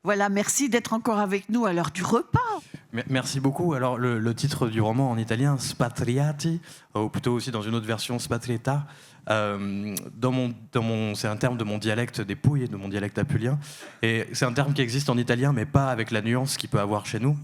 Voilà, merci d'être encore avec nous à l'heure du repas. Merci beaucoup. Alors, le titre du roman en italien, Spatriati, ou plutôt aussi dans une autre version, Spatrietta, c'est un terme de mon dialecte des Pouilles, de mon dialecte apulien. Et c'est un terme qui existe en italien, mais pas avec la nuance qu'il peut avoir chez nous.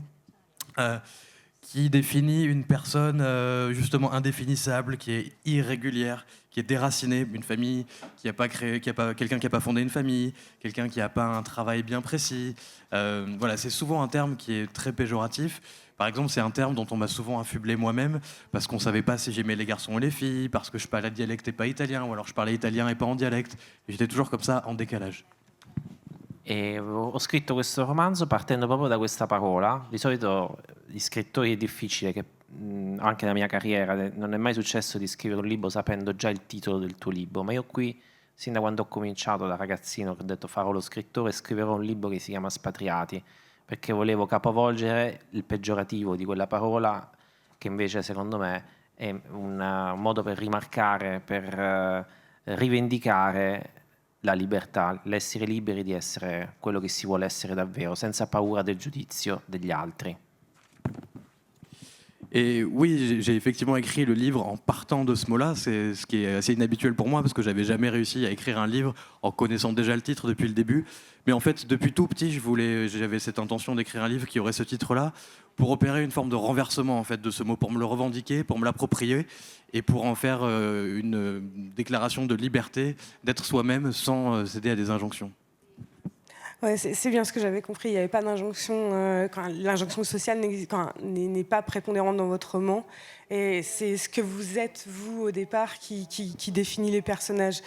Qui définit une personne justement indéfinissable, qui est irrégulière, qui est déracinée, une famille qui n'a pas créé, quelqu'un qui n'a pas fondé une famille, quelqu'un qui n'a pas un travail bien précis. Voilà, c'est souvent un terme qui est très péjoratif. Par exemple, c'est un terme dont on m'a souvent affublé moi-même, parce qu'on ne savait pas si j'aimais les garçons ou les filles, parce que je parlais dialecte et pas italien, ou alors je parlais italien et pas en dialecte. Et j'étais toujours comme ça, en décalage. E ho scritto questo romanzo partendo proprio da questa parola. Di solito gli scrittori è difficile, che anche nella mia carriera non è mai successo di scrivere un libro sapendo già il titolo del tuo libro, ma io qui, sin da quando ho cominciato da ragazzino, che ho detto farò lo scrittore, scriverò un libro che si chiama Spatriati, perché volevo capovolgere il peggiorativo di quella parola, che invece secondo me è un modo per rimarcare, per rivendicare la libertà, l'essere liberi di essere quello che si vuole essere davvero, senza paura del giudizio degli altri. Et oui, j'ai effectivement écrit le livre en partant de ce mot-là, c'est ce qui est assez inhabituel pour moi parce que j'avais jamais réussi à écrire un livre en connaissant déjà le titre depuis le début. Mais en fait, depuis tout petit, j'avais cette intention d'écrire un livre qui aurait ce titre-là pour opérer une forme de renversement en fait de ce mot, pour me le revendiquer, pour me l'approprier et pour en faire une déclaration de liberté, d'être soi-même sans céder à des injonctions. Ouais, c'est bien ce que j'avais compris. Il n'y avait pas d'injonction, l'injonction sociale n'est pas prépondérante dans votre roman. Et c'est ce que vous êtes, vous, au départ, qui définit les personnages.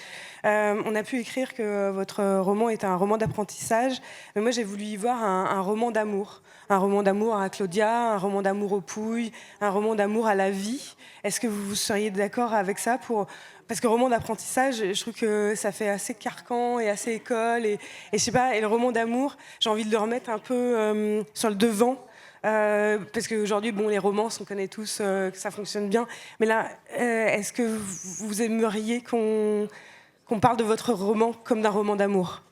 On a pu écrire que votre roman est un roman d'apprentissage, mais moi j'ai voulu y voir un roman d'amour. Un roman d'amour à Claudia, un roman d'amour aux Pouilles, un roman d'amour à la vie. Est-ce que vous seriez d'accord avec ça parce que roman d'apprentissage, je trouve que ça fait assez carcan et assez école. Et je sais pas, et le roman d'amour, j'ai envie de le remettre un peu sur le devant. Parce qu'aujourd'hui, bon, les romances, on connaît tous que ça fonctionne bien. Mais là, est-ce que vous aimeriez qu'on parle de votre roman comme d'un roman d'amour?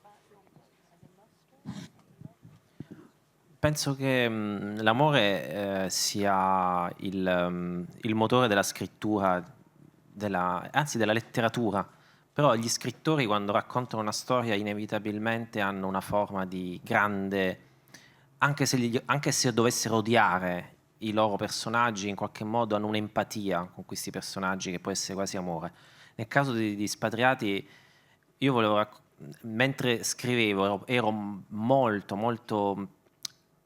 Penso che l'amore sia il motore della scrittura, anzi della letteratura, però gli scrittori quando raccontano una storia inevitabilmente hanno una forma di grande, anche se dovessero odiare i loro personaggi, in qualche modo hanno un'empatia con questi personaggi che può essere quasi amore. Nel caso di Spatriati io volevo mentre scrivevo ero molto molto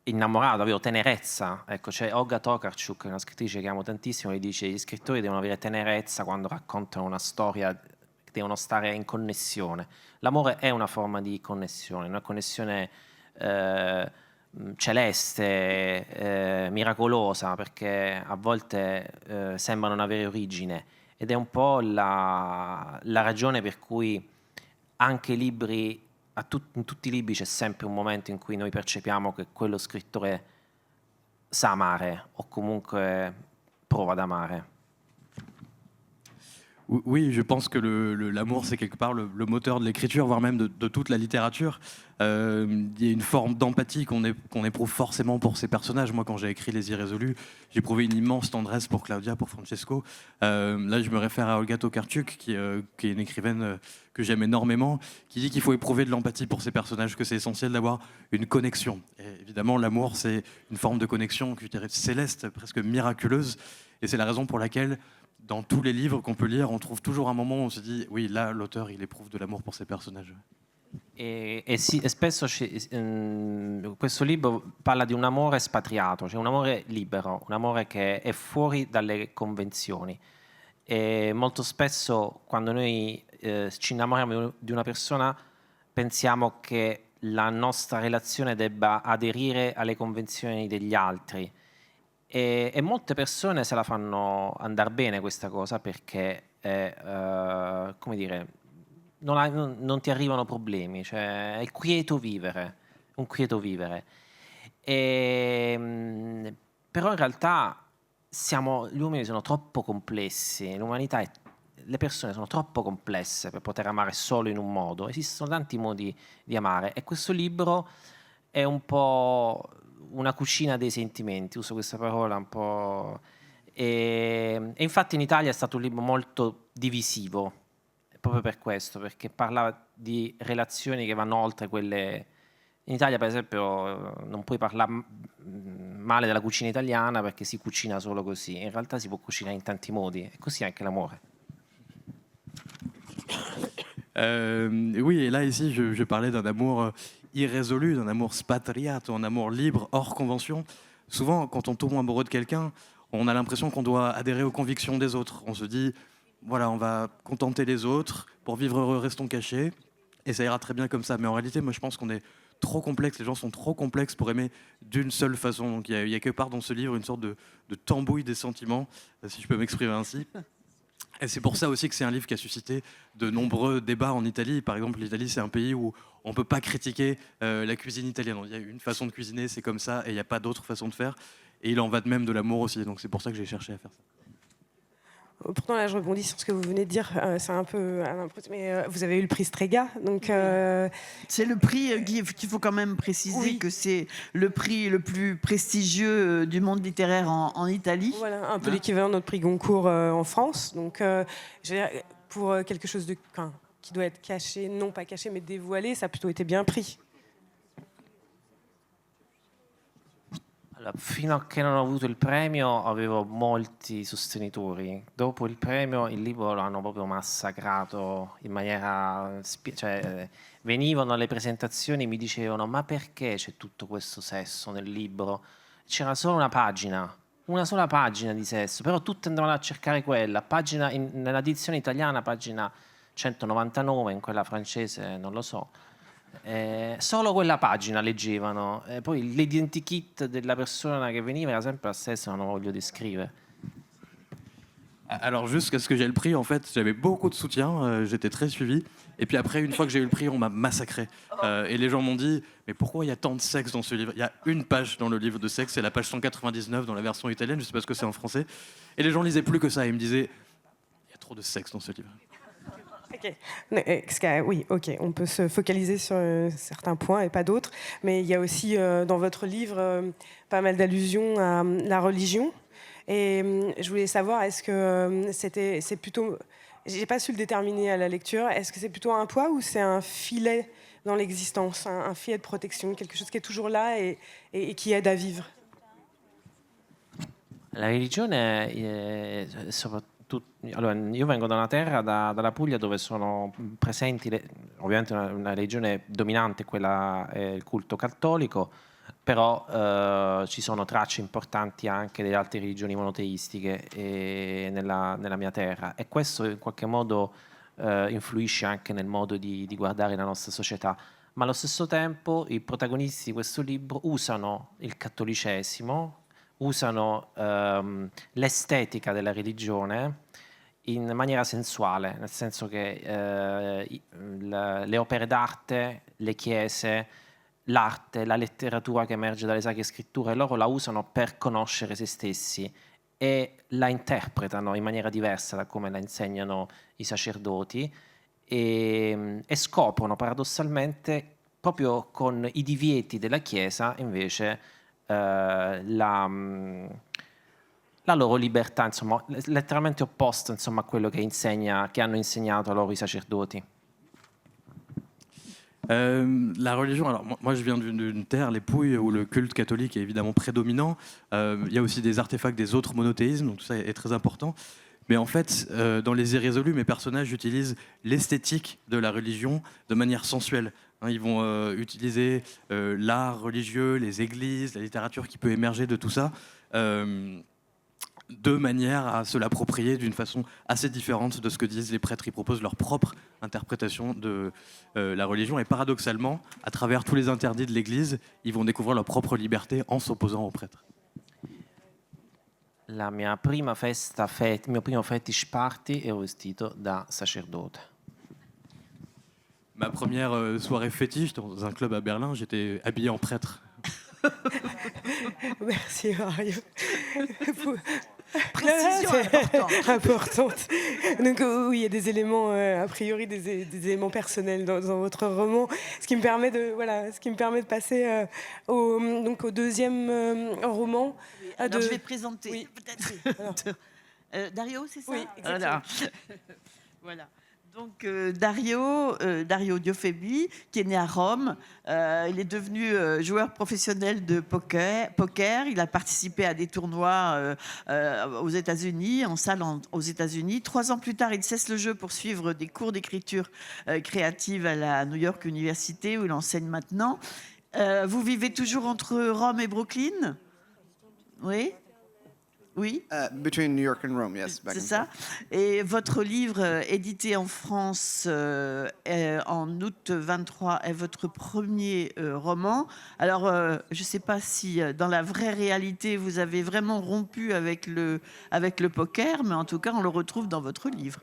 innamorato, avevo tenerezza. Ecco, c'è Olga Tokarczuk, una scrittrice che amo tantissimo, che dice gli scrittori devono avere tenerezza quando raccontano una storia, devono stare in connessione. L'amore è una forma di connessione, una connessione celeste, miracolosa, perché a volte sembra non avere origine, ed è un po' la ragione per cui anche i libri, in tutti i libri c'è sempre un momento in cui noi percepiamo che quello scrittore sa amare o comunque prova ad amare. Oui, je pense que l'amour, c'est quelque part le moteur de l'écriture, voire même de toute la littérature. Il y a une forme d'empathie qu'on éprouve forcément pour ces personnages. Moi, quand j'ai écrit Les Irrésolus, j'ai éprouvé une immense tendresse pour Claudia, pour Francesco. Là, je me réfère à Olga Tokarczuk, qui est une écrivaine que j'aime énormément, qui dit qu'il faut éprouver de l'empathie pour ces personnages, que c'est essentiel d'avoir une connexion. Et évidemment, l'amour, c'est une forme de connexion, je dirais, céleste, presque miraculeuse. Et c'est la raison pour laquelle dans tous les livres qu'on peut lire, on trouve toujours un moment où on se dit oui, là, l'auteur, il éprouve de l'amour pour ses personnages. E spesso questo libro parla di un amore spatriato, cioè un amore libero, un amore che è fuori dalle convenzioni. E molto spesso quando noi ci innamoriamo di una persona pensiamo che la nostra relazione debba aderire alle convenzioni degli altri. E molte persone se la fanno andare bene questa cosa perché come dire, non ti arrivano problemi, cioè è il quieto vivere, un quieto vivere. Però in realtà gli uomini sono troppo complessi, l'umanità le persone sono troppo complesse per poter amare solo in un modo, esistono tanti modi di amare e questo libro è un po' una cucina dei sentimenti, uso questa parola un po'. E infatti in Italia è stato un libro molto divisivo, proprio per questo, perché parla di relazioni che vanno oltre quelle. In Italia, per esempio, non puoi parlare male della cucina italiana perché si cucina solo così. In realtà si può cucinare in tanti modi, e così anche l'amore. Oui, et là, ici, je parlais d'un amour irrésolu, d'un amour spatriate, un amour libre, hors convention. Souvent, quand on tombe amoureux de quelqu'un, on a l'impression qu'on doit adhérer aux convictions des autres. On se dit, voilà, on va contenter les autres, pour vivre heureux, restons cachés, et ça ira très bien comme ça. Mais en réalité, moi, je pense qu'on est trop complexe, les gens sont trop complexes pour aimer d'une seule façon. Donc il y a quelque part dans ce livre une sorte de tambouille des sentiments, si je peux m'exprimer ainsi. Et c'est pour ça aussi que c'est un livre qui a suscité de nombreux débats en Italie. Par exemple, l'Italie, c'est un pays où on ne peut pas critiquer la cuisine italienne. Il y a une façon de cuisiner, c'est comme ça, et il n'y a pas d'autre façon de faire. Et il en va de même de l'amour aussi. Donc c'est pour ça que j'ai cherché à faire ça. Pourtant, là, je rebondis sur ce que vous venez de dire. C'est un peu à l'improviste, mais vous avez eu le prix Strega, donc. C'est le prix qu'il faut quand même préciser Oui. que c'est le prix le plus prestigieux du monde littéraire en Italie. Voilà, un peu l'équivalent de notre prix Goncourt en France. Donc, je veux dire, pour quelque chose qui doit être caché, non pas caché, mais dévoilé, ça a plutôt été bien pris. Allora, fino a che non ho avuto il premio avevo molti sostenitori. Dopo il premio il libro lo hanno proprio massacrato in maniera... venivano alle presentazioni e mi dicevano ma perché c'è tutto questo sesso nel libro? C'era solo una sola pagina di sesso, però tutti andavano a cercare quella. Nella edizione italiana pagina 199, in quella francese non lo so. Solo quella pagina leggevano, poi l'identikit della persona che veniva era sempre la stessa, non voglio descrivere. Alors jusqu'à ce que j'ai le prix, en fait, j'avais beaucoup de soutien, j'étais très suivi. Et puis après, une fois que j'ai eu le prix, on m'a massacré. Et les gens m'ont dit, mais pourquoi il y a tant de sexe dans ce livre? Il y a une page dans le livre de sexe, c'est la page 199 dans la version italienne, je sais pas ce que c'est en français. Et les gens lisaient plus que ça, ils me disaient, il y a trop de sexe dans ce livre. Ok. Oui, ok. On peut se focaliser sur certains points et pas d'autres. Mais il y a aussi dans votre livre pas mal d'allusions à la religion. Et je voulais savoir, est-ce que c'est plutôt... J'ai pas su le déterminer à la lecture. Est-ce que c'est plutôt un poids ou c'est un filet dans l'existence, un filet de protection, quelque chose qui est toujours là et qui aide à vivre? La religione, soprattutto, allora, io vengo da una terra, dalla Puglia, dove sono presenti, ovviamente una religione dominante, quella è il culto cattolico, però ci sono tracce importanti anche delle altre religioni monoteistiche nella mia terra, e questo in qualche modo influisce anche nel modo di guardare la nostra società. Ma allo stesso tempo i protagonisti di questo libro usano il cattolicesimo, usano l'estetica della religione in maniera sensuale, nel senso che le opere d'arte, le chiese, l'arte, la letteratura che emerge dalle Sacre Scritture, loro la usano per conoscere se stessi e la interpretano in maniera diversa da come la insegnano i sacerdoti e scoprono paradossalmente, proprio con i divieti della Chiesa, invece la loro libertà, insomma, letteralmente opposta, insomma, a quello che hanno insegnato loro i sacerdoti. La religion, alors moi je viens d'une terre, les Pouilles, où le culte catholique est évidemment prédominant. Il y a aussi des artefacts des autres monothéismes, donc tout ça est très important. Mais en fait, dans Les Irrésolus, mes personnages utilisent l'esthétique de la religion de manière sensuelle. Ils vont utiliser l'art religieux, les églises, la littérature qui peut émerger de tout ça, de manière à se l'approprier d'une façon assez différente de ce que disent les prêtres. Ils proposent leur propre interprétation de la religion. Et paradoxalement, à travers tous les interdits de l'Église, ils vont découvrir leur propre liberté en s'opposant aux prêtres. Il mio primo fetish party ero vestito da sacerdote. Ma première soirée fétiche dans un club à Berlin, j'étais habillé en prêtre. Merci Mario. Précision importante. importante. Donc oui, il y a des éléments, a priori, des éléments personnels dans votre roman, ce qui me permet de passer au deuxième roman. Alors, je vais présenter, Oui. peut-être. Oui, alors. Dario, c'est ça? Oui, exactement. Voilà. Donc Dario Diofebi, qui est né à Rome, il est devenu joueur professionnel de poker. Il a participé à des tournois aux États-Unis, en salle aux États-Unis. 3 ans plus tard, il cesse le jeu pour suivre des cours d'écriture créative à la New York University, où il enseigne maintenant. Vous vivez toujours entre Rome et Brooklyn? Oui? Oui? Between New York and Rome, yes. C'est ça. Et votre livre, édité en France en août 23, est votre premier roman. Alors, je ne sais pas si dans la vraie réalité, vous avez vraiment rompu avec le poker, mais en tout cas, on le retrouve dans votre livre.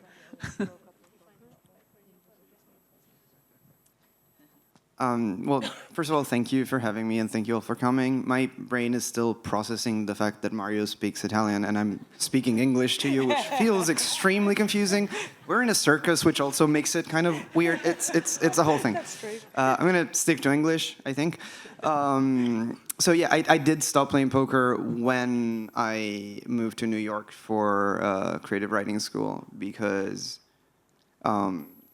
Well, first of all, thank you for having me and thank you all for coming. My brain is still processing the fact that Mario speaks Italian and I'm speaking English to you, which feels extremely confusing. We're in a circus, which also makes it kind of weird. It's a whole thing. That's great. I'm going to stick to English, I think. So yeah, I did stop playing poker when I moved to New York for creative writing school because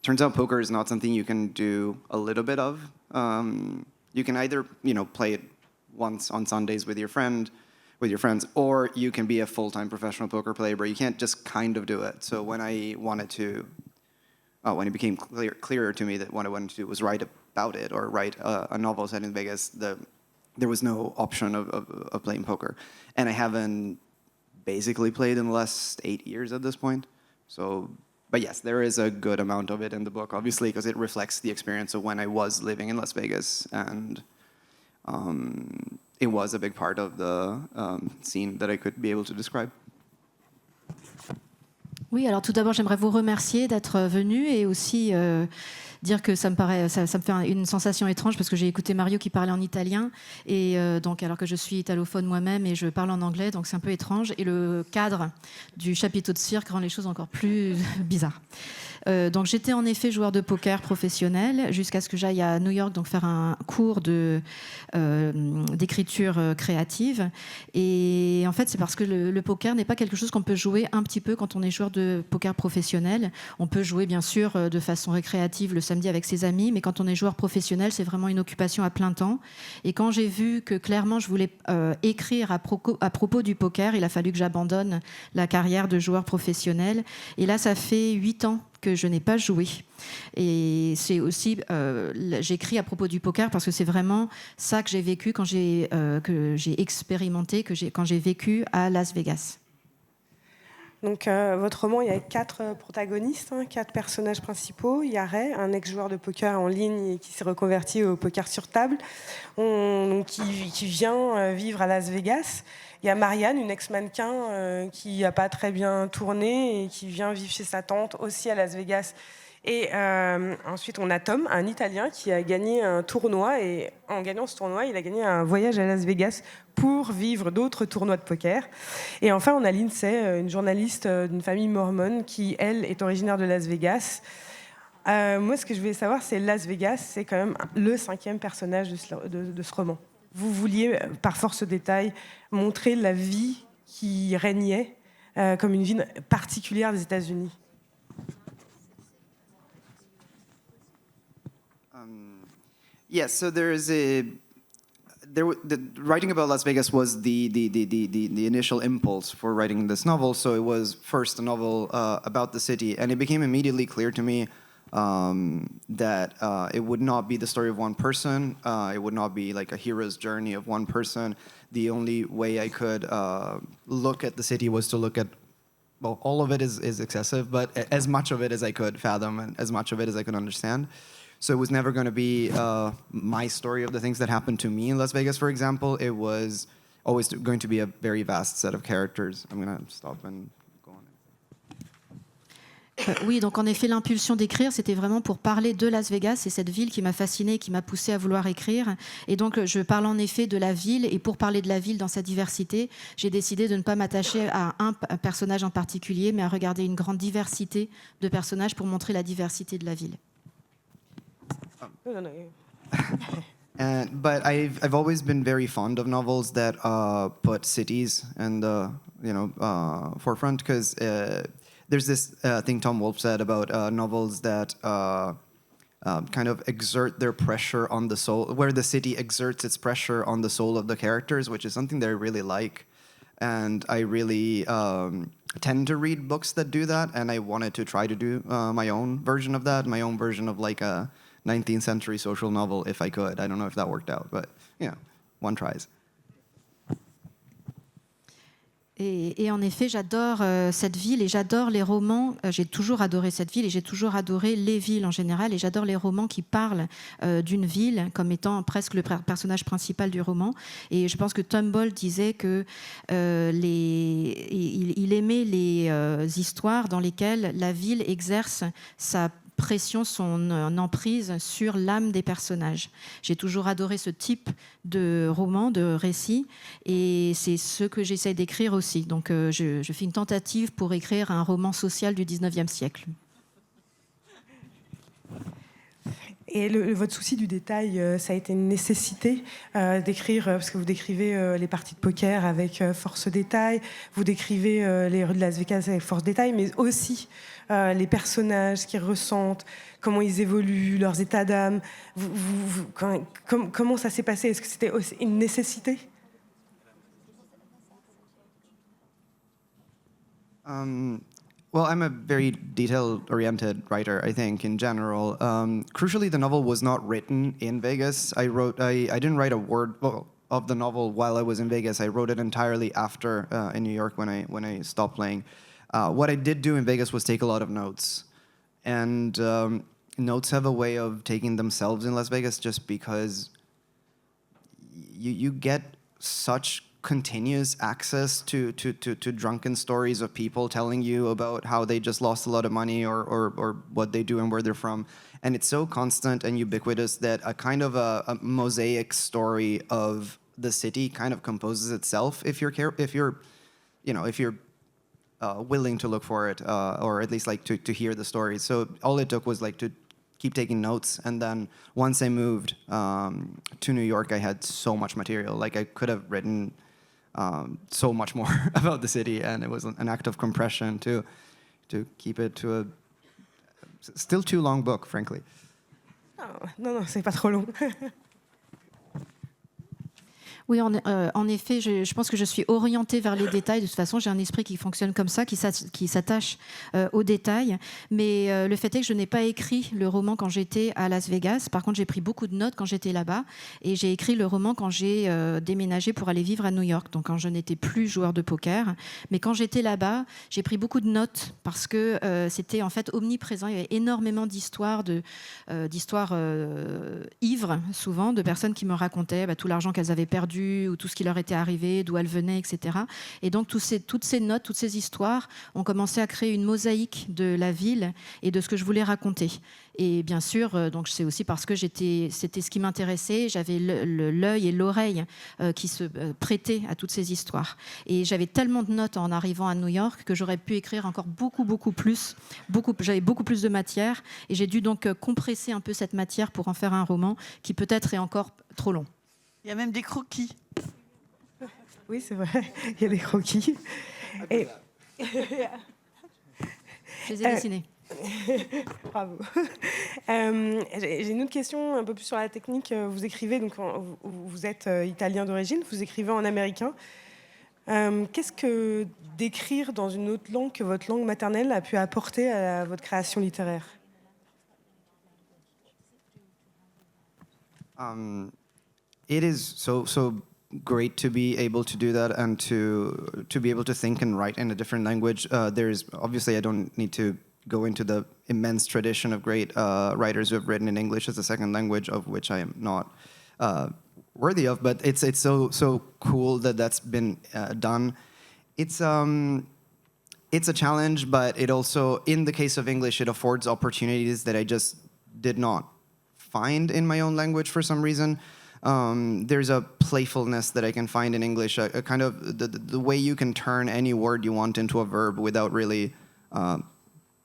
turns out poker is not something you can do a little bit of. You can either, play it once on Sundays with your friends, or you can be a full-time professional poker player, but you can't just kind of do it. So when when it became clearer to me that what I wanted to do was write about it or write a novel set in Vegas, there was no option of playing poker. And I haven't basically played in the last 8 years at this point. But yes, there is a good amount of it in the book, obviously, because it reflects the experience of when I was living in Las Vegas, and it was a big part of the scene that I could be able to describe. Oui, alors tout d'abord, j'aimerais vous remercier d'être venu et aussi dire que ça me fait une sensation étrange parce que j'ai écouté Mario qui parlait en italien et donc alors que je suis italophone moi-même et je parle en anglais, donc c'est un peu étrange. Et le cadre du chapiteau de cirque rend les choses encore plus bizarres. Donc j'étais en effet joueur de poker professionnel jusqu'à ce que j'aille à New York donc faire un cours d'écriture créative. Et en fait, c'est parce que le poker n'est pas quelque chose qu'on peut jouer un petit peu quand on est joueur de poker professionnel. On peut jouer bien sûr de façon récréative le samedi avec ses amis, mais quand on est joueur professionnel, c'est vraiment une occupation à plein temps. Et quand j'ai vu que clairement je voulais écrire à propos du poker, il a fallu que j'abandonne la carrière de joueur professionnel. Et là, ça fait 8 ans que je n'ai pas joué. Et c'est aussi, j'écris à propos du poker parce que c'est vraiment ça que j'ai vécu que j'ai expérimenté, quand j'ai vécu à Las Vegas. Donc, votre roman, il y a 4 protagonistes, 4 personnages principaux. Il y a Ray, un ex-joueur de poker en ligne et qui s'est reconverti au poker sur table, qui vient vivre à Las Vegas. Il y a Marianne, une ex-mannequin qui n'a pas très bien tourné et qui vient vivre chez sa tante, aussi à Las Vegas. Et ensuite, on a Tom, un Italien qui a gagné un tournoi. Et en gagnant ce tournoi, il a gagné un voyage à Las Vegas pour vivre d'autres tournois de poker. Et enfin, on a Lindsay, une journaliste d'une famille mormone qui, elle, est originaire de Las Vegas. Moi, ce que je voulais savoir, c'est Las Vegas, c'est quand même le 5e personnage de ce roman. Vous vouliez, par force de détail, montrer la vie qui régnait comme une vie particulière des États-Unis. Yes, so writing about Las Vegas was the initial impulse for writing this novel. So it was first a novel about the city, and it became immediately clear to me that it would not be the story of one person. It would not be like a hero's journey of one person. The only way I could look at the city was to look at, well, all of it is excessive, but as much of it as I could fathom and as much of it as I could understand. So it was never going to be my story of the things that happened to me in Las Vegas, for example. It was always going to be a very vast set of characters. I'm going to stop and go on. Oui, donc en effet, l'impulsion d'écrire, c'était vraiment pour parler de Las Vegas. C'est cette ville qui m'a fascinée, qui m'a poussée à vouloir écrire. Et donc, je parle en effet de la ville. Et pour parler de la ville dans sa diversité, j'ai décidé de ne pas m'attacher à un personnage en particulier, mais à regarder une grande diversité de personnages pour montrer la diversité de la ville. But I've always been very fond of novels that put cities in the forefront, because there's this thing Tom Wolfe said about novels that kind of exert their pressure on the soul, where the city exerts its pressure on the soul of the characters, which is something that I really like. And I really tend to read books that do that, and I wanted to try to do my own version of that, my own version of like a 19th century social novel, if I could. I don't know if that worked out, but one tries. Et en effet, j'adore cette ville et j'adore les romans. J'ai toujours adoré cette ville et j'ai toujours adoré les villes en général. Et j'adore les romans qui parlent d'une ville comme étant presque le personnage principal du roman. Et je pense que Tom Bolt disait que il aimait les histoires dans lesquelles la ville exerce sa pression, son emprise sur l'âme des personnages. J'ai toujours adoré ce type de roman, de récit, et c'est ce que j'essaie d'écrire aussi. Donc je fais une tentative pour écrire un roman social du 19e siècle. Et votre souci du détail, ça a été une nécessité d'écrire, parce que vous décrivez les parties de poker avec force détail, vous décrivez les rues de Las Vegas avec force détail, mais aussi les personnages, ce qu'ils ressentent, comment ils évoluent, leurs états d'âme. Comment ça s'est passé? Est-ce que c'était aussi une nécessité? Well, I'm a very detail-oriented writer, I think, in general. Crucially, the novel was not written in Vegas. I didn't write a word of the novel while I was in Vegas. I wrote it entirely after in New York when I stopped playing. What I did do in Vegas was take a lot of notes. And notes have a way of taking themselves in Las Vegas, just because you get such continuous access to drunken stories of people telling you about how they just lost a lot of money or what they do and where they're from. And it's so constant and ubiquitous that a kind of a mosaic story of the city kind of composes itself if you're willing to look for it, or at least like to hear the story. So all it took was like to keep taking notes, and then once I moved to New York, I had so much material. Like I could have written so much more about the city, and it was an act of compression to keep it to a still too long book, frankly. Oh, non, c'est pas trop long. Oui, en effet, je pense que je suis orientée vers les détails. De toute façon, j'ai un esprit qui fonctionne comme ça, qui s'attache aux détails. Mais le fait est que je n'ai pas écrit le roman quand j'étais à Las Vegas. Par contre, j'ai pris beaucoup de notes quand j'étais là-bas. Et j'ai écrit le roman quand j'ai déménagé pour aller vivre à New York. Donc, quand je n'étais plus joueur de poker. Mais quand j'étais là-bas, j'ai pris beaucoup de notes parce que c'était en fait omniprésent. Il y avait énormément d'histoires ivres, souvent, de personnes qui me racontaient tout l'argent qu'elles avaient perdu, ou tout ce qui leur était arrivé, d'où elles venaient, etc. Et donc toutes ces notes, toutes ces histoires ont commencé à créer une mosaïque de la ville et de ce que je voulais raconter. Et bien sûr, donc c'est aussi parce que c'était ce qui m'intéressait, j'avais l'œil et l'oreille qui se prêtaient à toutes ces histoires. Et j'avais tellement de notes en arrivant à New York que j'aurais pu écrire encore beaucoup plus. J'avais beaucoup plus de matière et j'ai dû donc compresser un peu cette matière pour en faire un roman qui peut-être est encore trop long. Il y a même des croquis. Oui, c'est vrai, il y a des croquis. Et... Je les ai dessinés. Bravo. J'ai une autre question un peu plus sur la technique. Vous écrivez, donc vous êtes italien d'origine, vous écrivez en américain. Qu'est-ce que d'écrire dans une autre langue que votre langue maternelle a pu apporter à votre création littéraire? It is so great to be able to do that and to be able to think and write in a different language. There's obviously, I don't need to go into the immense tradition of great writers who have written in English as a second language, of which I am not worthy of. But it's so cool that that's been done. It's it's a challenge, but it also, in the case of English, it affords opportunities that I just did not find in my own language for some reason. There's a playfulness that I can find in English, a kind of the way you can turn any word you want into a verb without really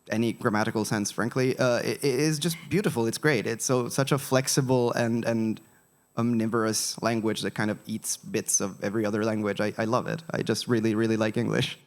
any grammatical sense, frankly. It is just beautiful. It's great. It's such a flexible and omnivorous language that kind of eats bits of every other language. I love it. I just really, really like English.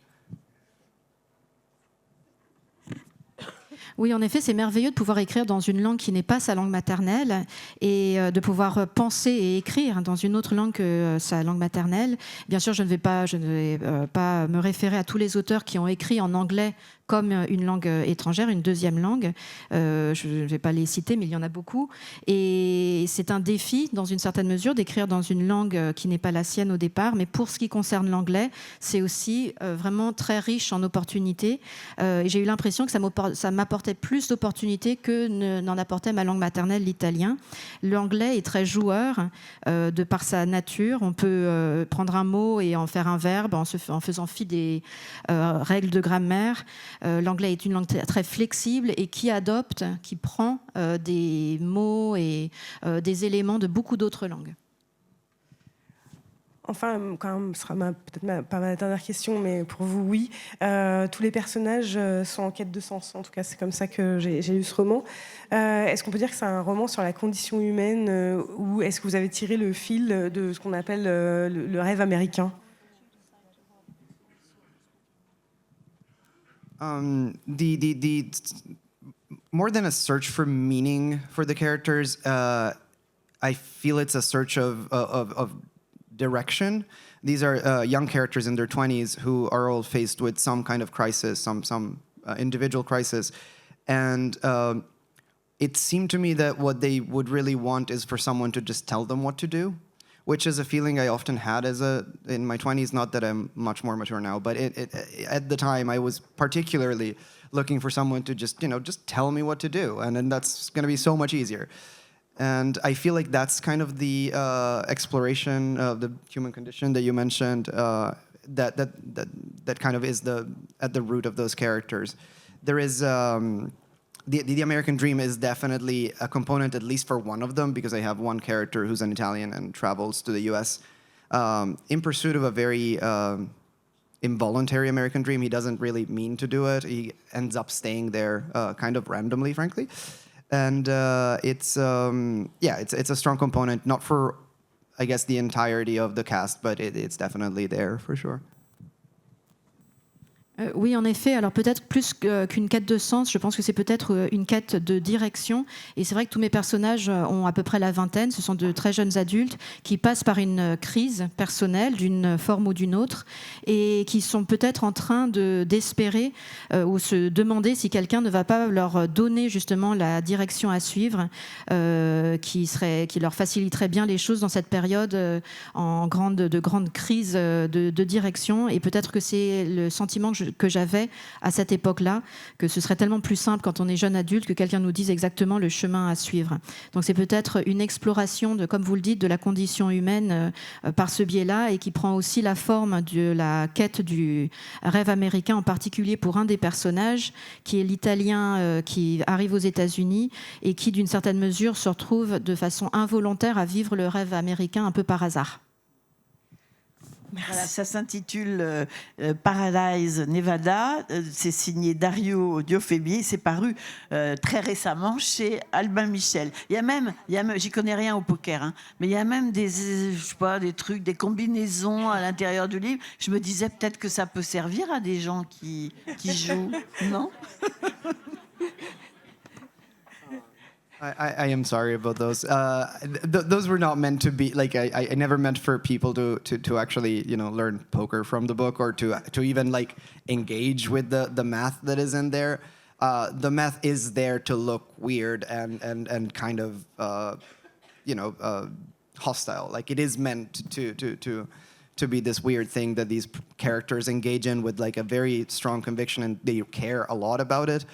Oui, en effet, c'est merveilleux de pouvoir écrire dans une langue qui n'est pas sa langue maternelle et de pouvoir penser et écrire dans une autre langue que sa langue maternelle. Bien sûr, je ne vais pas me référer à tous les auteurs qui ont écrit en anglais comme une langue étrangère, une deuxième langue. Je ne vais pas les citer, mais il y en a beaucoup. Et c'est un défi, dans une certaine mesure, d'écrire dans une langue qui n'est pas la sienne au départ. Mais pour ce qui concerne l'anglais, c'est aussi vraiment très riche en opportunités. Et j'ai eu l'impression que ça m'apportait plus d'opportunités que n'en apportait ma langue maternelle, l'italien. L'anglais est très joueur de par sa nature. On peut prendre un mot et en faire un verbe en faisant fi des règles de grammaire. L'anglais est une langue très flexible et qui prend des mots et des éléments de beaucoup d'autres langues. Enfin, quand même, ce sera pas ma dernière question, mais pour vous, oui. Tous les personnages sont en quête de sens. En tout cas, c'est comme ça que j'ai lu ce roman. Est-ce qu'on peut dire que c'est un roman sur la condition humaine ou est-ce que vous avez tiré le fil de ce qu'on appelle le rêve américain ? The more than a search for meaning for the characters, I feel it's a search of direction. These are young characters in their 20s who are all faced with some kind of crisis, some individual crisis, and it seemed to me that what they would really want is for someone to just tell them what to do, which is a feeling I often had in my 20s, not that I'm much more mature now, but at the time I was particularly looking for someone to just tell me what to do, and then that's going to be so much easier. And I feel like that's kind of the exploration of the human condition that you mentioned, that kind of is at the root of those characters. There is... The American Dream is definitely a component, at least for one of them, because I have one character who's an Italian and travels to the US in pursuit of a very involuntary American dream. He doesn't really mean to do it. He ends up staying there kind of randomly, frankly. And it's a strong component, not for, I guess, the entirety of the cast, but it's definitely there for sure. Oui, en effet. Alors peut-être plus qu'une quête de sens, je pense que c'est peut-être une quête de direction. Et c'est vrai que tous mes personnages ont à peu près la vingtaine. Ce sont de très jeunes adultes qui passent par une crise personnelle d'une forme ou d'une autre et qui sont peut-être en train d'espérer ou se demander si quelqu'un ne va pas leur donner justement la direction à suivre qui leur faciliterait bien les choses dans cette période de grande crise de direction. Et peut-être que c'est le sentiment que j'avais à cette époque-là, que ce serait tellement plus simple quand on est jeune adulte que quelqu'un nous dise exactement le chemin à suivre. Donc c'est peut-être une exploration comme vous le dites, de la condition humaine par ce biais-là et qui prend aussi la forme de la quête du rêve américain, en particulier pour un des personnages, qui est l'Italien qui arrive aux États-Unis et qui, d'une certaine mesure, se retrouve de façon involontaire à vivre le rêve américain un peu par hasard. Voilà, ça s'intitule Paradise Nevada. C'est signé Dario Diofebi. C'est paru très récemment chez Albin Michel. Il y a même, j'y connais rien au poker, hein, mais il y a même des trucs, des combinaisons à l'intérieur du livre. Je me disais peut-être que ça peut servir à des gens qui jouent, non? I am sorry about those. Those were not meant to be like I never meant for people to actually learn poker from the book or to even like engage with the math that is in there. The math is there to look weird and kind of hostile. Like it is meant to be this weird thing that these characters engage in with like a very strong conviction and they care a lot about it.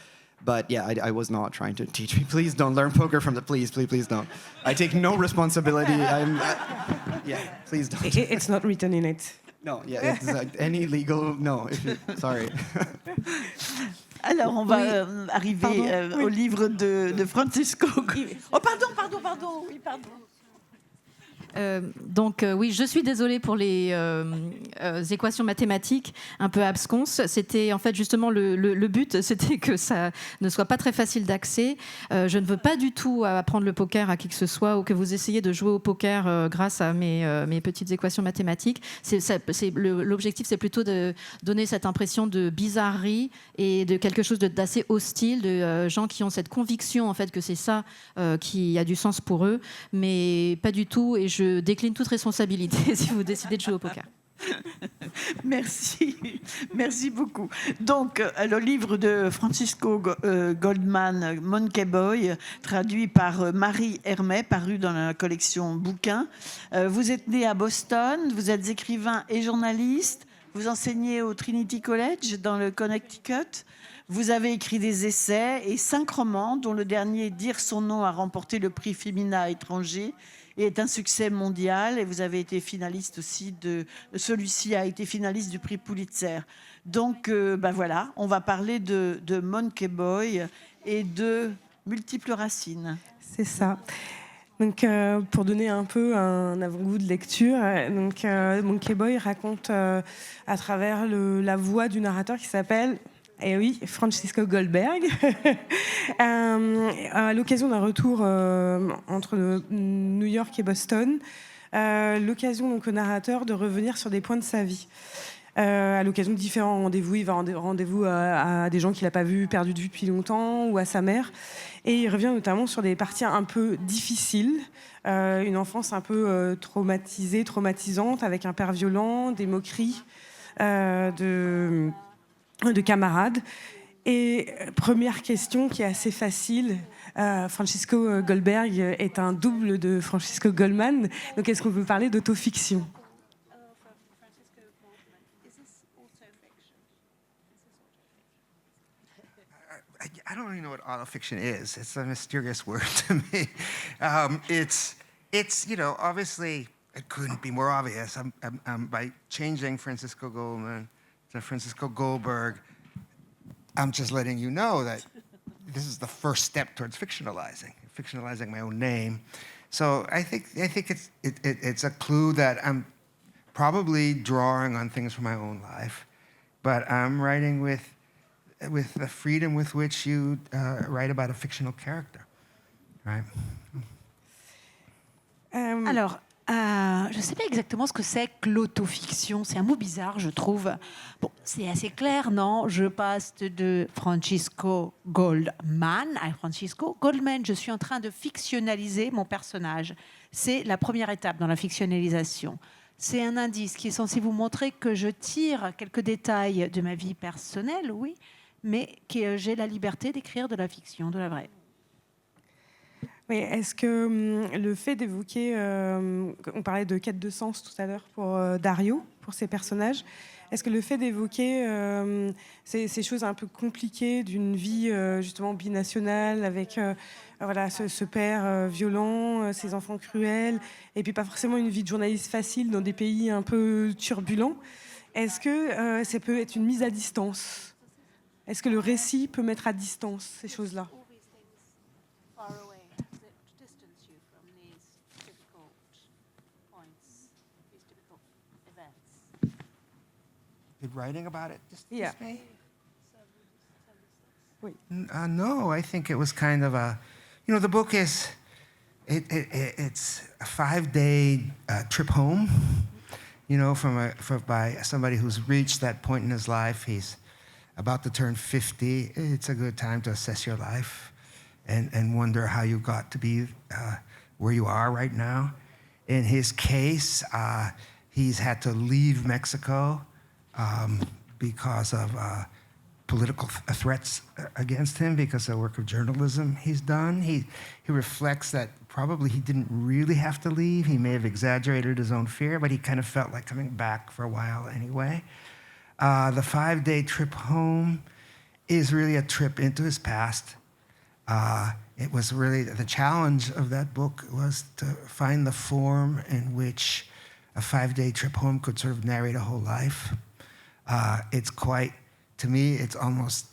But yeah, I was not trying to teach me. Please don't learn poker from the. Please don't. I take no responsibility. Yeah, please don't. It's not written in it. No, yeah, it's any legal. No, sorry. Alors, on va arriver Pardon, au oui. livre de Francisco. Oh, pardon. Oui, pardon. Donc oui, je suis désolée pour les équations mathématiques un peu absconses. C'était en fait justement le but, c'était que ça ne soit pas très facile d'accès. Je ne veux pas du tout apprendre le poker à qui que ce soit ou que vous essayiez de jouer au poker grâce à mes petites équations mathématiques. L'objectif, c'est plutôt de donner cette impression de bizarrerie et de quelque chose d'assez hostile, de gens qui ont cette conviction en fait que c'est ça qui a du sens pour eux, mais pas du tout. Et je décline toute responsabilité si vous décidez de jouer au poker. Merci beaucoup. Donc, le livre de Francisco Goldman, Monkey Boy, traduit par Marie Hermet, paru dans la collection Bouquins. Vous êtes né à Boston, vous êtes écrivain et journaliste, vous enseignez au Trinity College dans le Connecticut. Vous avez écrit des essais et 5 romans, dont le dernier, Dire son nom, a remporté le prix Femina étranger et est un succès mondial. Et vous avez été finaliste aussi celui-ci a été finaliste du prix Pulitzer. Donc, voilà, on va parler de Monkey Boy et de Multiples racines. C'est ça. Donc, pour donner un peu un avant-goût de lecture, Monkey Boy raconte à travers la voix du narrateur qui s'appelle... Eh oui, Francisco Goldberg, à l'occasion d'un retour entre New York et Boston, l'occasion donc au narrateur de revenir sur des points de sa vie. À l'occasion de différents rendez-vous, il va rendre rendez-vous à des gens qu'il n'a pas perdus de vue depuis longtemps, ou à sa mère. Et il revient notamment sur des parties un peu difficiles, une enfance un peu traumatisante, avec un père violent, des moqueries, de camarades. Et première question qui est assez facile, Francisco Goldberg est un double de Francisco Goldman, donc est-ce qu'on peut parler d'autofiction? I don't even know what autofiction is. It's a mysterious word to me. It's obviously it couldn't be more obvious. By changing Francisco Goldman to Francisco Goldberg, I'm just letting you know that this is the first step towards fictionalizing my own name. So I think it's a clue that I'm probably drawing on things from my own life, but I'm writing with the freedom with which you write about a fictional character, right? Alors, je ne sais pas exactement ce que c'est que l'autofiction. C'est un mot bizarre, je trouve. Bon, c'est assez clair, non? Je passe de Francisco Goldman à Francisco Goldman. Je suis en train de fictionnaliser mon personnage. C'est la première étape dans la fictionnalisation. C'est un indice qui est censé vous montrer que je tire quelques détails de ma vie personnelle, oui, mais que j'ai la liberté d'écrire de la fiction, de la vraie. Oui, est-ce que le fait d'évoquer, on parlait de quête de sens tout à l'heure pour Dario, pour ses personnages, est-ce que le fait d'évoquer ces choses un peu compliquées d'une vie justement binationale avec ce père violent, ces enfants cruels, et puis pas forcément une vie de journaliste facile dans des pays un peu turbulents, est-ce que ça peut être une mise à distance? Est-ce que le récit peut mettre à distance ces choses-là? Writing about it just Yeah. me? Oui. No, I think it was kind of the book is, it's a 5-day trip home, by somebody who's reached that point in his life. He's about to turn 50. It's a good time to assess your life and wonder how you got to be where you are right now. In his case, he's had to leave Mexico because of political threats against him because of the work of journalism he's done. He reflects that probably he didn't really have to leave. He may have exaggerated his own fear, but he kind of felt like coming back for a while anyway. The 5-day trip home is really a trip into his past. It was really the challenge of that book was to find the form in which a 5-day trip home could sort of narrate a whole life. It's quite, to me, it's almost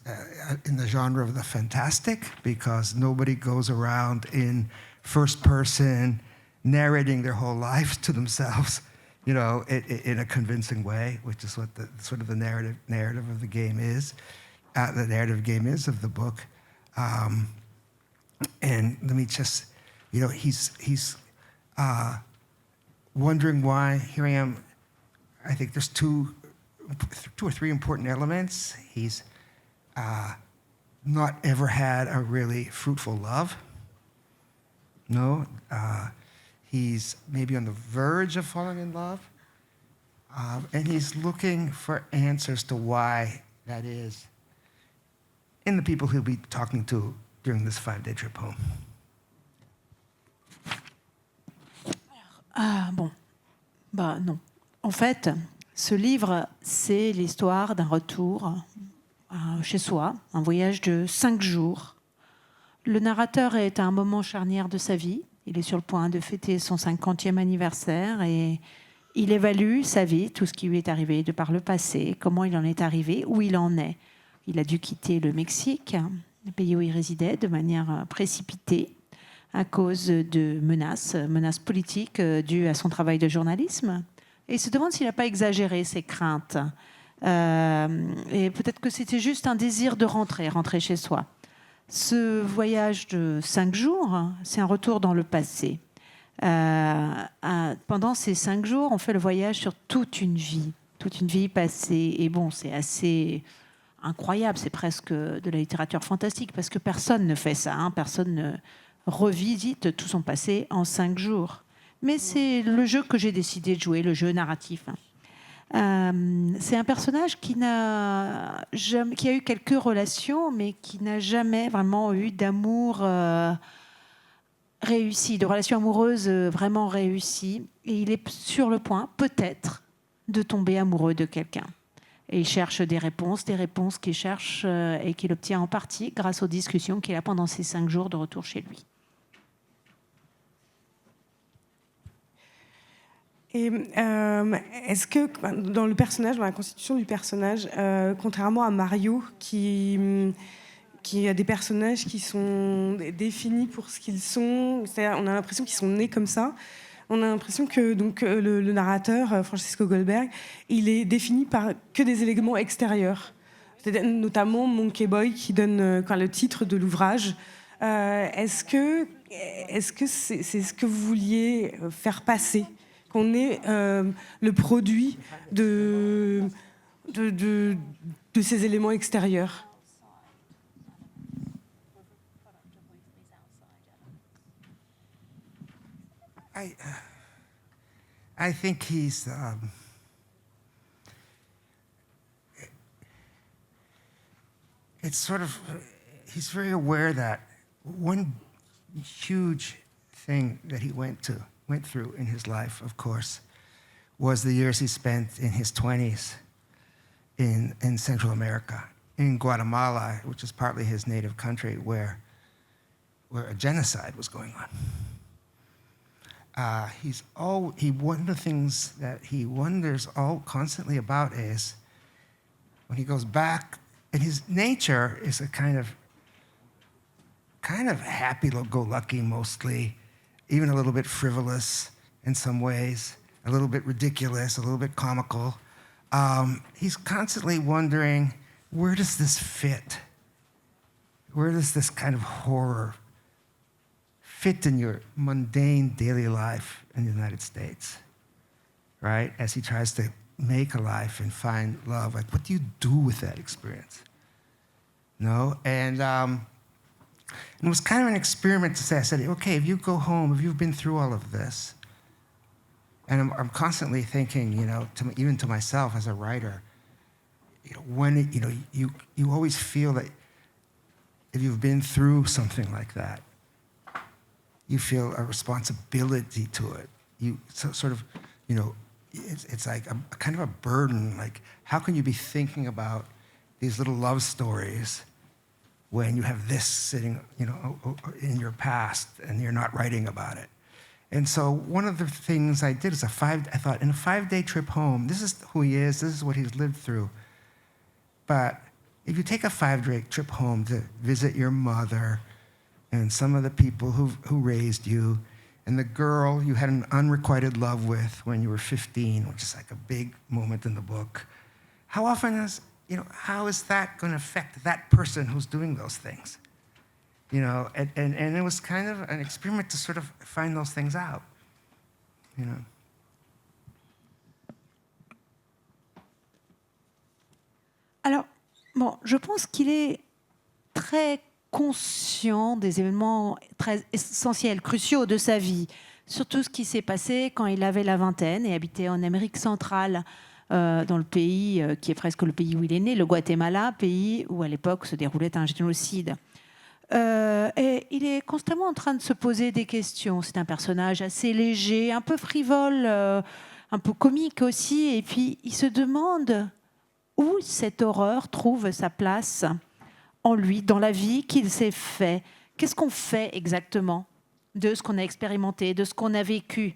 in the genre of the fantastic, because nobody goes around in first person narrating their whole lives to themselves, you know, in a convincing way, which is what the sort of the narrative of the game is. The narrative game is of the book. And let me just, you know, he's wondering why. Here I am. I think there's two or three important elements. He's not ever had a really fruitful love. No. He's maybe on the verge of falling in love. And he's looking for answers to why that is in the people he'll be talking to during this 5-day trip home. Bon, bah non. En fait, ce livre, c'est l'histoire d'un retour chez soi, un voyage de 5 jours. Le narrateur est à un moment charnière de sa vie. Il est sur le point de fêter son 50e anniversaire et il évalue sa vie, tout ce qui lui est arrivé de par le passé, comment il en est arrivé, où il en est. Il a dû quitter le Mexique, le pays où il résidait, de manière précipitée à cause de menaces politiques dues à son travail de journalisme. Et il se demande s'il n'a pas exagéré ses craintes. Et peut-être que c'était juste un désir de rentrer chez soi. Ce voyage de 5 jours, c'est un retour dans le passé. Pendant ces 5 jours, on fait le voyage sur toute une vie passée. Et bon, c'est assez incroyable, c'est presque de la littérature fantastique, parce que personne ne fait ça, hein, personne ne revisite tout son passé en 5 jours. Mais c'est le jeu que j'ai décidé de jouer, le jeu narratif. C'est un personnage qui a eu quelques relations, mais qui n'a jamais vraiment eu d'amour réussi, de relations amoureuses vraiment réussies. Et il est sur le point, peut-être, de tomber amoureux de quelqu'un. Et il cherche des réponses qu'il cherche et qu'il obtient en partie grâce aux discussions qu'il a pendant ces 5 jours de retour chez lui. Et est-ce que dans le personnage, dans la constitution du personnage, contrairement à Mario, qui a des personnages qui sont définis pour ce qu'ils sont, c'est-à-dire on a l'impression qu'ils sont nés comme ça, on a l'impression que donc, le narrateur, Francisco Goldberg, il est défini par que des éléments extérieurs, notamment Monkey Boy qui donne le titre de l'ouvrage. Est-ce que c'est ce que vous vouliez faire passer, qu'on est le produit de ces éléments extérieurs? I think he's it's sort of he's very aware that one huge thing that he went through in his life, of course, was the years he spent in his 20s in Central America, in Guatemala, which is partly his native country, where a genocide was going on. One of the things that he wonders constantly about is when he goes back, and his nature is a kind of happy-go-lucky mostly, even a little bit frivolous in some ways, a little bit ridiculous, a little bit comical. He's constantly wondering, where does this fit? Where does this kind of horror fit in your mundane daily life in the United States, right? As he tries to make a life and find love, like what do you do with that experience? No, and it was kind of an experiment to say, I said, okay, if you go home, if you've been through all of this, and I'm constantly thinking, you know, even to myself as a writer, you know, you always feel that if you've been through something like that, you feel a responsibility to it. You sort of, you know, it's like a kind of a burden. Like, how can you be thinking about these little love stories when you have this sitting, you know, in your past and you're not writing about it? And so one of the things I did is I thought, in a 5-day trip home, this is who he is, this is what he's lived through. But if you take a 5-day trip home to visit your mother and some of the people who raised you, and the girl you had an unrequited love with when you were 15, which is like a big moment in the book, how how is that going to affect that person who's doing those things? And it was kind of an experiment to sort of find those things out, Alors, bon, je pense qu'il est très conscient des événements très essentiels, cruciaux de sa vie, surtout ce qui s'est passé quand il avait la vingtaine et habitait en Amérique centrale, dans le pays qui est presque le pays où il est né, le Guatemala, pays où à l'époque se déroulait un génocide. Et il est constamment en train de se poser des questions. C'est un personnage assez léger, un peu frivole, un peu comique aussi, et puis il se demande où cette horreur trouve sa place en lui, dans la vie qu'il s'est fait. Qu'est-ce qu'on fait exactement de ce qu'on a expérimenté, de ce qu'on a vécu,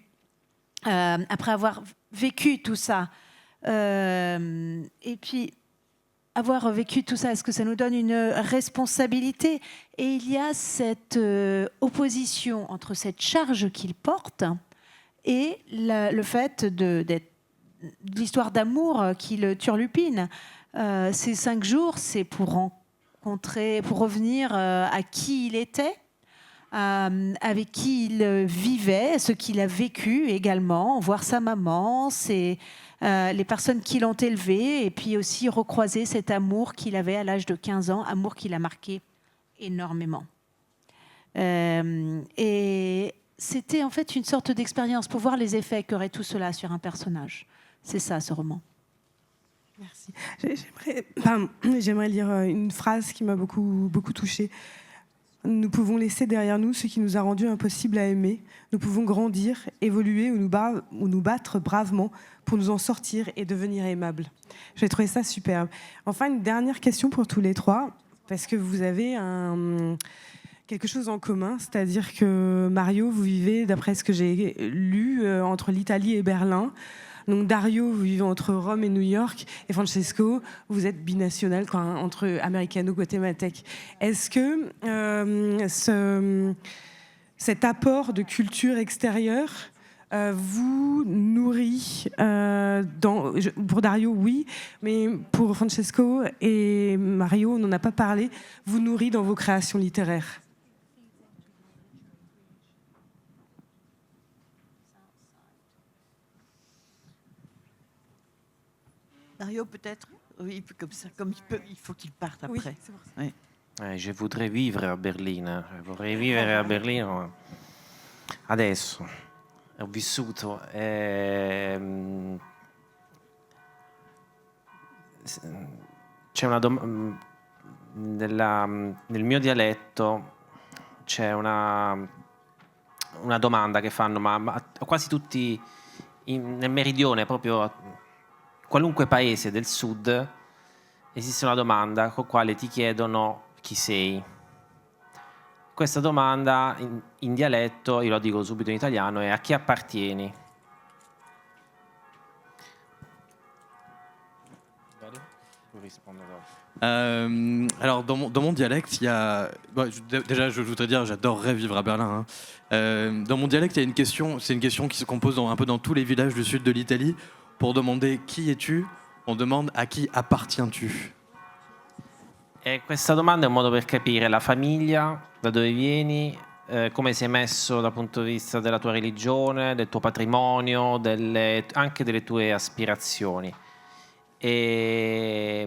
après avoir vécu tout ça. Et puis, avoir vécu tout ça, est-ce que ça nous donne une responsabilité? Et il y a cette opposition entre cette charge qu'il porte et le fait de l'histoire d'amour qui le turlupine. Ces 5 jours, c'est pour revenir à qui il était, avec qui il vivait, ce qu'il a vécu également, voir sa maman, les personnes qui l'ont élevé, et puis aussi recroiser cet amour qu'il avait à l'âge de 15 ans, amour qui l'a marqué énormément. Et c'était en fait une sorte d'expérience pour voir les effets qu'aurait tout cela sur un personnage. C'est ça, ce roman. Merci. J'aimerais lire une phrase qui m'a beaucoup touchée. Nous pouvons laisser derrière nous ce qui nous a rendu impossible à aimer. Nous pouvons grandir, évoluer ou nous battre bravement pour nous en sortir et devenir aimables. J'ai trouvé ça superbe. Enfin, une dernière question pour tous les 3, parce que vous avez quelque chose en commun, c'est-à-dire que Mario, vous vivez, d'après ce que j'ai lu, entre l'Italie et Berlin. Donc Dario, vous vivez entre Rome et New York, et Francesco, vous êtes binational, entre américano-guatémaltèque. Est-ce que cet apport de culture extérieure vous nourrit pour Dario, oui, mais pour Francesco et Mario, on n'en a pas parlé, vous nourrit dans vos créations littéraires? Dario, peut-être? Oui, comme ça, il faut qu'il parte après. Oui, c'est pour ça. Oui. Je voudrais vivre à Berlino. Vorrei vivere a Berlino adesso. Ho vissuto. C'è nel mio dialetto c'è una domanda che fanno, ma quasi tutti nel meridione, proprio qualunque paese del sud, esiste una domanda con quale ti chiedono chi sei. Questa domanda in dialetto, io lo dico subito in italiano, è: a chi appartieni? Alors, dans mon dialecte, il y a... déjà, je voudrais dire, j'adorerais vivre à Berlin. Dans mon dialecte, il y a une question, c'est une question qui se compose un peu dans tous les villages du sud de l'Italie. Pour demander qui es-tu, on demande a chi appartiens-tu. E questa domanda è un modo per capire la famiglia, da dove vieni, come sei messo dal punto di vista della tua religione, del tuo patrimonio, anche delle tue aspirazioni. E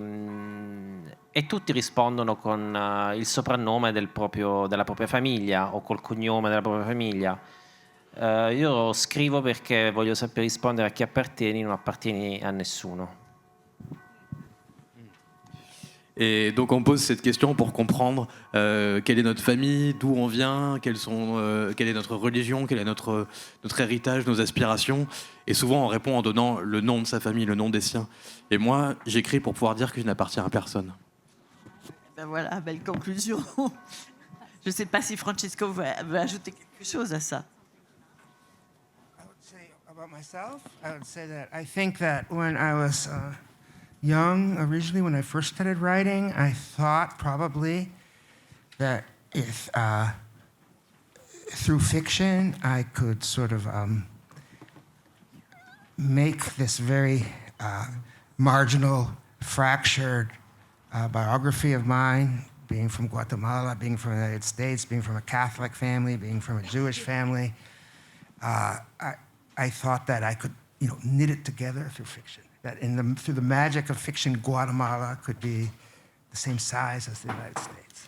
tutti rispondono con il soprannome della propria famiglia o col cognome della propria famiglia. Io scrivo perché voglio sempre rispondere a chi appartieni, non appartieni a nessuno. Et donc on pose cette question pour comprendre quelle est notre famille, d'où on vient, quelle est notre religion, quel est notre héritage, nos aspirations. Et souvent on répond en donnant le nom de sa famille, le nom des siens. Et moi j'écris pour pouvoir dire que je n'appartiens à personne. Ben voilà, belle conclusion. Je ne sais pas si Francesco veut ajouter quelque chose à ça. About myself, I would say that I think that when I was young, originally, when I first started writing, I thought probably that if through fiction I could sort of make this very marginal, fractured biography of mine, being from Guatemala, being from the United States, being from a Catholic family, being from a Jewish family. I thought that I could, knit it together through fiction. That through the magic of fiction, Guatemala could be the same size as the United States,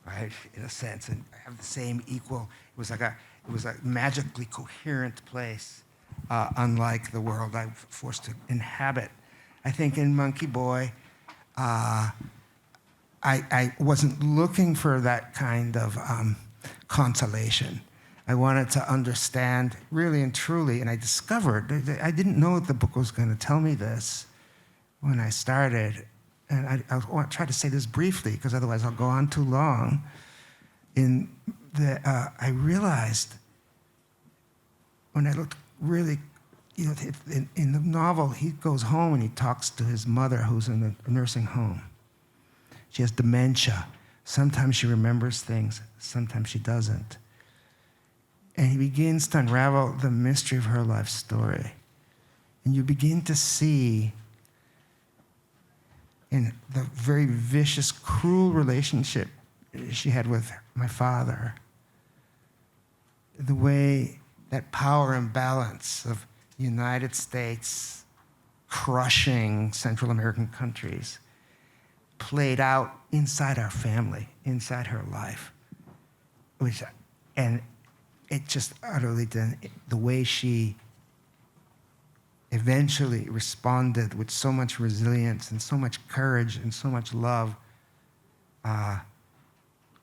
right? In a sense, and have the same equal. It was a magically coherent place, unlike the world I'm forced to inhabit. I think in Monkey Boy, I wasn't looking for that kind of consolation. I wanted to understand really and truly, and I discovered, I didn't know the book was going to tell me this when I started, and I want to try to say this briefly, because otherwise I'll go on too long. I realized, when I looked really, in the novel, he goes home and he talks to his mother, who's in a nursing home. She has dementia. Sometimes she remembers things, sometimes she doesn't. And he begins to unravel the mystery of her life story. And you begin to see in the very vicious, cruel relationship she had with my father, the way that power imbalance of the United States crushing Central American countries played out inside our family, inside her life. And it just utterly did. The way she eventually responded with so much resilience and so much courage and so much love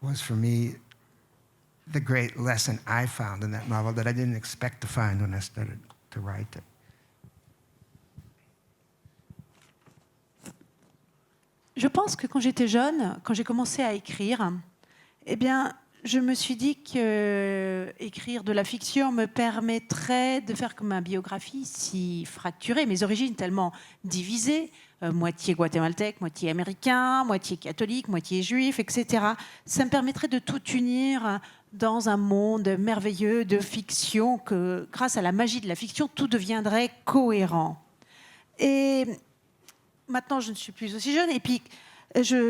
was, for me, the great lesson I found in that novel that I didn't expect to find when I started to write it. Je pense que quand j'étais jeune, quand j'ai commencé à écrire, eh bien, je me suis dit que écrire de la fiction me permettrait de faire comme ma biographie si fracturée, mes origines tellement divisées, moitié guatémaltèque, moitié américain, moitié catholique, moitié juif, etc. Ça me permettrait de tout unir dans un monde merveilleux de fiction, que grâce à la magie de la fiction, tout deviendrait cohérent. Et maintenant, je ne suis plus aussi jeune, et puis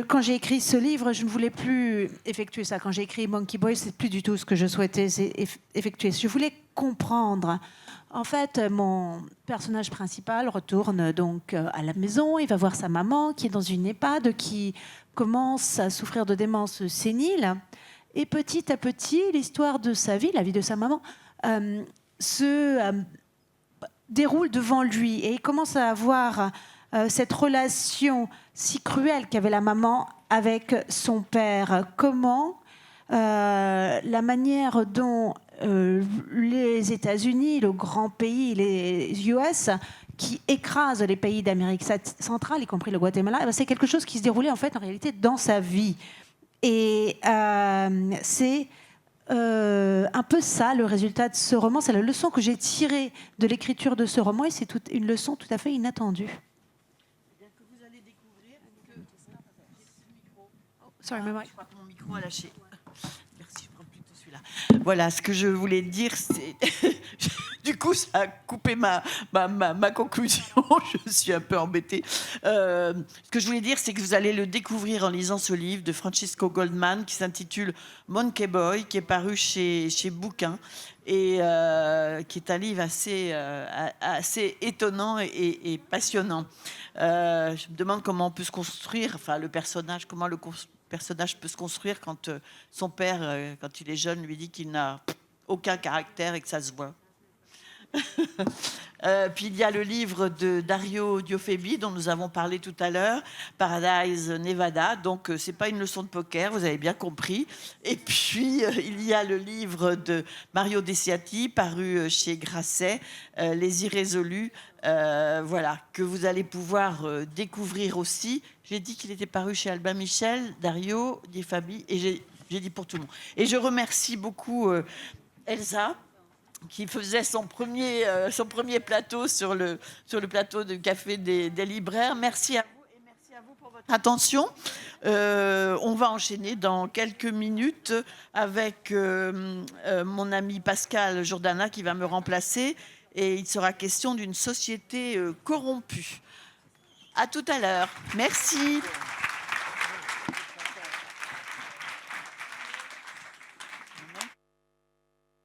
quand j'ai écrit ce livre, je ne voulais plus effectuer ça. Quand j'ai écrit Monkey Boy, c'est plus du tout ce que je souhaitais effectuer. Je voulais comprendre. En fait, mon personnage principal retourne donc à la maison. Il va voir sa maman qui est dans une EHPAD, qui commence à souffrir de démence sénile. Et petit à petit, l'histoire de sa vie, la vie de sa maman, se déroule devant lui. Et il commence à avoir cette relation si cruelle qu'avait la maman avec son père. Comment la manière dont les États-Unis, le grand pays, les US, qui écrasent les pays d'Amérique centrale, y compris le Guatemala, c'est quelque chose qui se déroulait en fait en réalité dans sa vie. Et c'est un peu ça le résultat de ce roman. C'est la leçon que j'ai tirée de l'écriture de ce roman, et c'est une leçon tout à fait inattendue. Sorry, je crois que mon micro a lâché. Merci, je prends plutôt celui-là. Voilà, ce que je voulais dire, c'est... Du coup, ça a coupé ma conclusion. Je suis un peu embêtée. Ce que je voulais dire, c'est que vous allez le découvrir en lisant ce livre de Francisco Goldman qui s'intitule Monkey Boy, qui est paru chez Bouquin, et qui est un livre assez étonnant et passionnant. Je me demande comment on peut se construire, enfin le personnage, comment le personnage peut se construire quand son père, quand il est jeune, lui dit qu'il n'a aucun caractère et que ça se voit. Puis il y a le livre de Dario Diofebi dont nous avons parlé tout à l'heure, Paradise Nevada. Donc c'est pas une leçon de poker, vous avez bien compris. Et puis il y a le livre de Mario Desiati paru chez Grasset, Les Irrésolus. Voilà, que vous allez pouvoir découvrir aussi. J'ai dit qu'il était paru chez Albin Michel, Dario Diofebi, et j'ai dit pour tout le monde. Et je remercie beaucoup Elsa qui faisait son premier plateau sur le plateau du Café des libraires. Merci à vous et merci à vous pour votre attention. On va enchaîner dans quelques minutes avec mon ami Pascal Jourdana qui va me remplacer et il sera question d'une société corrompue. À tout à l'heure. Merci.